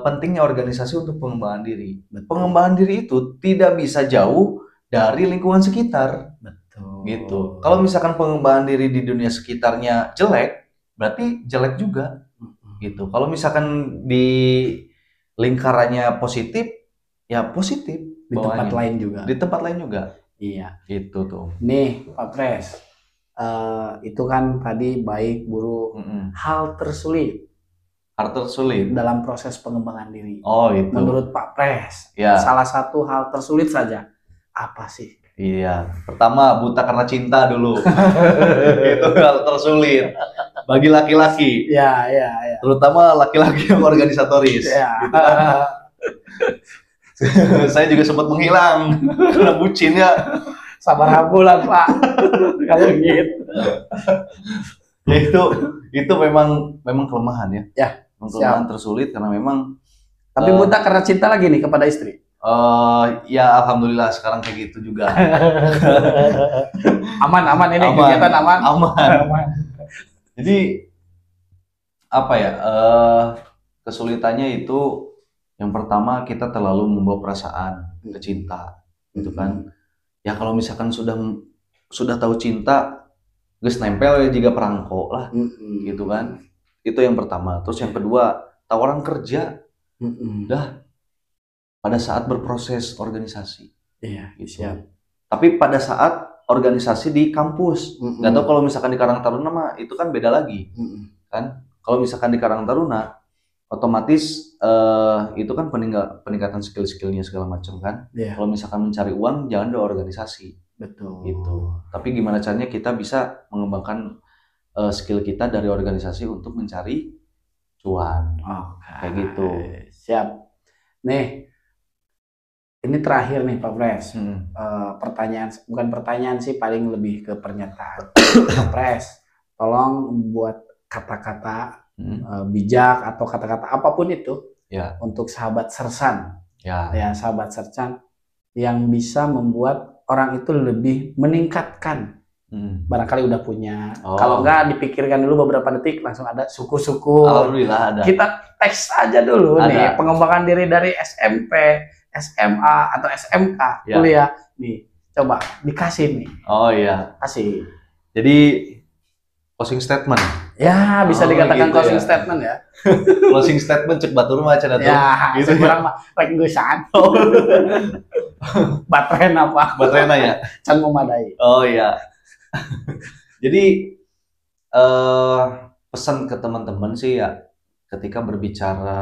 pentingnya organisasi untuk pengembangan diri. Pengembangan diri itu tidak bisa jauh dari lingkungan sekitar. Betul. Gitu. Kalau misalkan pengembangan diri di dunia sekitarnya jelek, berarti jelek juga. Gitu. Kalau misalkan di lingkarannya positif, ya positif. Di tempat lain juga. Di tempat lain juga. Iya. Gitu tuh. Nih Pak Pres, itu kan tadi baik buruk. Hal tersulit Hal tersulit dalam proses pengembangan diri. Oh, itu. Menurut Pak Pres, salah satu hal tersulit saja. Apa sih? Iya, pertama buta karena cinta dulu. Itu hal tersulit bagi laki-laki. Ya. Terutama laki-laki yang organisatoris. Ya. Gitu kan. Saya juga sempat menghilang karena bucinnya. Sabar bulan Pak. Kalau gitu. Ya itu memang kelemahan ya. Ya. Kelemahan tersulit karena memang. Tapi buta karena cinta lagi nih kepada istri. Ya alhamdulillah sekarang kayak gitu juga. aman ini kegiatan aman. Jadi apa ya? Kesulitannya itu yang pertama kita terlalu membawa perasaan ke cinta, gitu kan? Ya kalau misalkan sudah tahu cinta, geus nempel ya juga perangko lah, gitu kan? Itu yang pertama. Terus yang kedua, tawaran kerja, dah pada saat berproses organisasi. Iya, gitu. Siap. Tapi pada saat organisasi di kampus, nggak tahu kalau misalkan di Karang Taruna mah itu kan beda lagi, kan? Kalau misalkan di Karang Taruna, otomatis itu kan peningkatan skill-skillnya segala macam kan. Yeah. Kalau misalkan mencari uang jangan di organisasi. Betul. Gitu. Tapi gimana caranya kita bisa mengembangkan skill kita dari organisasi untuk mencari cuan. Kayak gitu. Siap. Nih, ini terakhir nih Pak Pres. Bukan pertanyaan sih, paling lebih ke pernyataan. Pak Pres, tolong buat kata-kata bijak atau kata-kata apapun itu untuk sahabat sersan, sahabat sersan yang bisa membuat orang itu lebih meningkatkan. Barangkali udah punya, kalau enggak dipikirkan dulu beberapa detik langsung ada syukur-syukur. Alhamdulillah ada. Kita teks aja dulu nih pengembangan diri dari SMP, SMA atau SMK kuliah nih, coba dikasih nih. Kasih. Jadi closing statement. Ya, bisa dikatakan gitu closing statement ya. Closing statement cek batur mah cenah tuh. Ya, gitu kurang mah rek geusan. Baterena apa? Baterena ya. Can memadai. Oh iya. Jadi pesan ke teman-teman sih ya, ketika berbicara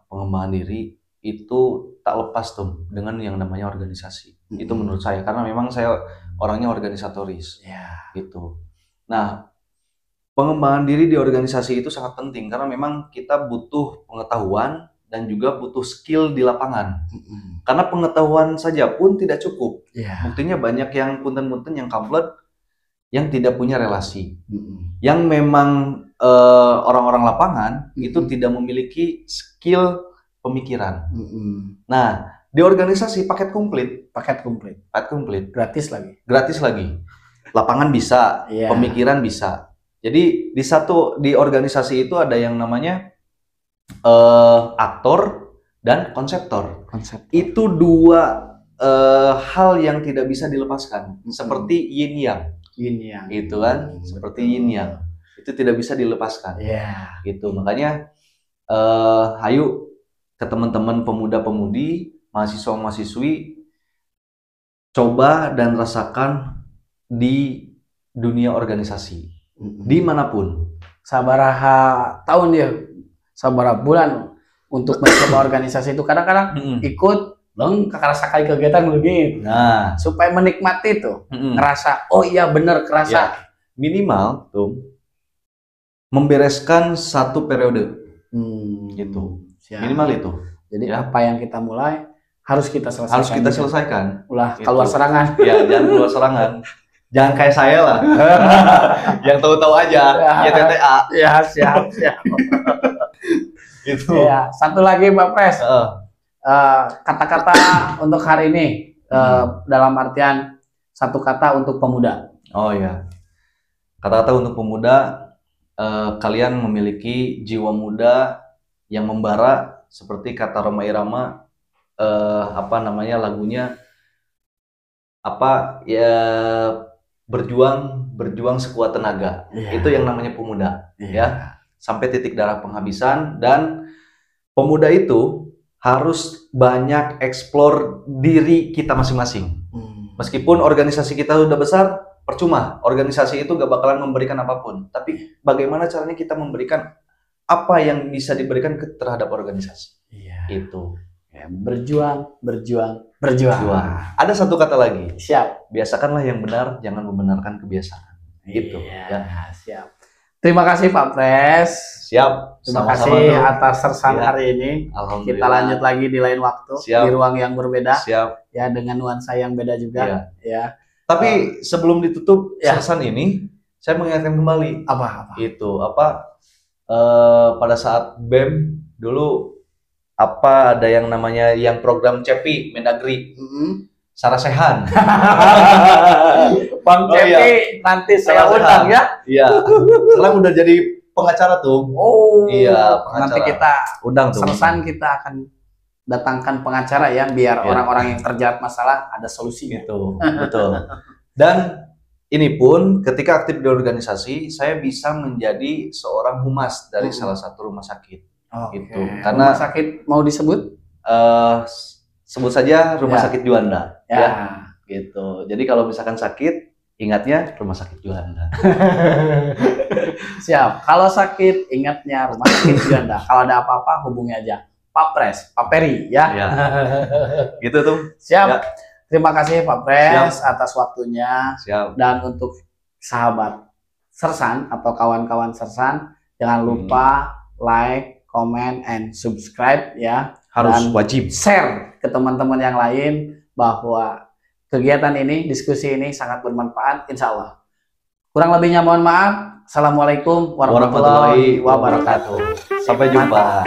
pengembangan diri itu tak lepas tuh dengan yang namanya organisasi. Itu menurut saya, karena memang saya orangnya organisatoris. Gitu. Nah, pengembangan diri di organisasi itu sangat penting karena memang kita butuh pengetahuan dan juga butuh skill di lapangan. Karena pengetahuan saja pun tidak cukup. Buktinya banyak yang punten-punten yang kamplet yang tidak punya relasi. Yang memang orang-orang lapangan itu tidak memiliki skill pemikiran. Nah, di organisasi paket komplit. Gratis lagi. Lapangan bisa, pemikiran bisa. Jadi di organisasi itu ada yang namanya aktor dan konseptor. Itu dua hal yang tidak bisa dilepaskan. Seperti yin yang. Itu kan, seperti yin yang. Itu tidak bisa dilepaskan. Gitu. Makanya hayu ke teman-teman pemuda-pemudi, mahasiswa-mahasiswi, coba dan rasakan di dunia organisasi. Dimanapun. Sabaraha tahun ya, sabaraha bulan untuk mencoba organisasi itu kadang-kadang ikut kakak kali kegiatan begini. Nah, supaya menikmati tuh, ngerasa oh iya bener kerasa. Minimal tuh membereskan satu periode. Gitu. Minimal itu. Jadi apa yang kita mulai harus kita selesaikan. Ulah gitu. Keluar serangan. Ya, jangan keluar serangan. Jangan kayak saya lah. Yang tahu-tahu aja. YTTA. Ya, siap. Gitu. Ya, satu lagi Pak Pres. Kata-kata untuk hari ini dalam artian satu kata untuk pemuda. Oh iya. Kata-kata untuk pemuda, kalian memiliki jiwa muda yang membara seperti kata Rhoma Irama, lagunya berjuang sekuat tenaga. Itu yang namanya pemuda. Ya, sampai titik darah penghabisan. Dan pemuda itu harus banyak eksplor diri kita masing-masing. Meskipun organisasi kita udah besar, percuma. Organisasi itu gak bakalan memberikan apapun. Tapi bagaimana caranya kita memberikan apa yang bisa diberikan terhadap organisasi. Iya. Itu. Ya, berjuang. Ada satu kata lagi. Siap. Biasakanlah yang benar, jangan membenarkan kebiasaan. Gitu. Iya, ya. Siap. Terima kasih Pak Pres. Siap. Terima kasih atas sersan hari ini. Alhamdulillah. Kita lanjut lagi di lain waktu. Siap. Di ruang yang berbeda. Siap. Ya, dengan nuansa yang beda juga. Ya. Tapi sebelum ditutup sersan ini, saya mengingatkan kembali. Apa? Itu pada saat BEM dulu ada yang namanya yang program CEPI Mendagri, Sarasehan. Bang CEPI nanti saya undang ya. Iya. Sekarang udah jadi pengacara tuh. Oh. Iya, pengacara. Nanti kita undang tuh. Sersan kita akan datangkan pengacara ya, biar orang-orang yang terjerat masalah ada solusinya. Gitu. Betul. Dan ini pun ketika aktif di organisasi, saya bisa menjadi seorang humas dari salah satu rumah sakit. Gitu. Karena rumah sakit mau disebut? Sebut saja Rumah Sakit Juanda. Ya. Gitu. Jadi kalau misalkan sakit, ingatnya Rumah Sakit Juanda. Siap. Kalau sakit, ingatnya Rumah Sakit Juanda. Kalau ada apa-apa, hubungi aja Pak Pres, Pak Peri ya. Gitu tuh. Siap. Ya. Terima kasih Pak Pres atas waktunya. Siap. Dan untuk sahabat Sersan atau kawan-kawan Sersan, jangan lupa like, comment, and subscribe ya. Harus dan wajib. Share ke teman-teman yang lain bahwa kegiatan ini, diskusi ini sangat bermanfaat, insya Allah. Kurang lebihnya mohon maaf. Assalamualaikum warahmatullahi wabarakatuh. Sampai jumpa.